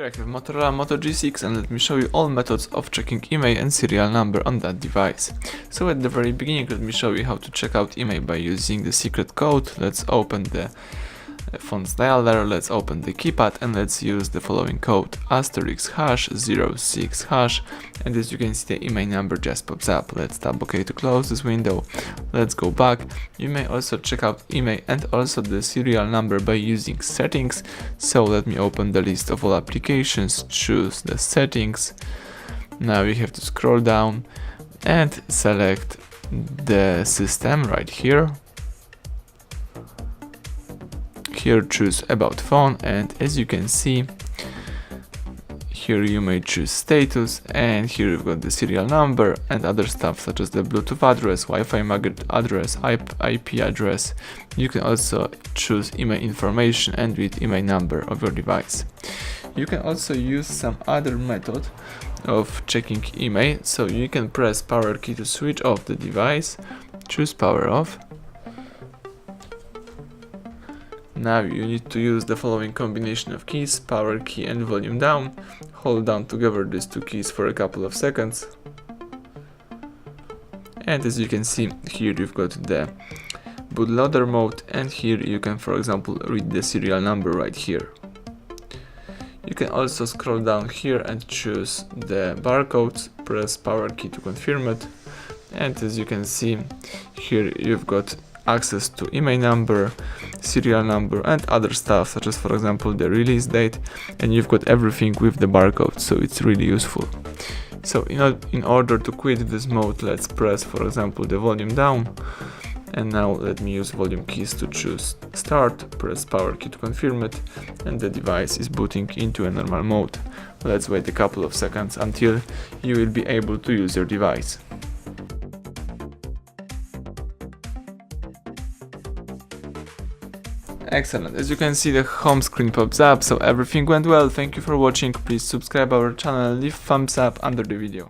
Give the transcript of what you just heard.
I have Motorola Moto G6 and let me show you all methods of checking IMEI and serial number on that device. So at the very beginning let me show you how to check out IMEI by using the secret code. Let's open the phone's dialer, let's open the keypad and let's use the following code *#06#, and as you can see the IMEI number just pops up. Let's tap OK to close this window. Let's go back. You may also check out IMEI and also the serial number by using settings. So let me open the list of all applications, choose the settings. Now you have to scroll down and select the system right here. Here choose about phone, and as you can see here you may choose status, and here you've got the serial number and other stuff such as the Bluetooth address, Wi-Fi MAC address, IP address. You can also choose IMEI information and read IMEI number of your device. You can also use some other method of checking IMEI, so you can press power key to switch off the device, choose power off. Now you need to use the following combination of keys, power key and volume down. Hold down together these two keys for a couple of seconds. And as you can see, here you've got the bootloader mode, and here you can, for example, read the serial number right here. You can also scroll down here and choose the barcodes, press power key to confirm it. And as you can see, here you've got access to IMEI number, serial number and other stuff such as, for example, the release date, and you've got everything with the barcode, so it's really useful. So in order to quit this mode, let's press, for example, the volume down, and now let me use volume keys to choose start, press power key to confirm it, and the device is booting into a normal mode. Let's wait a couple of seconds until you will be able to use your device. Excellent, as you can see the home screen pops up, so everything went well. Thank you for watching, please subscribe our channel, leave thumbs up under the video.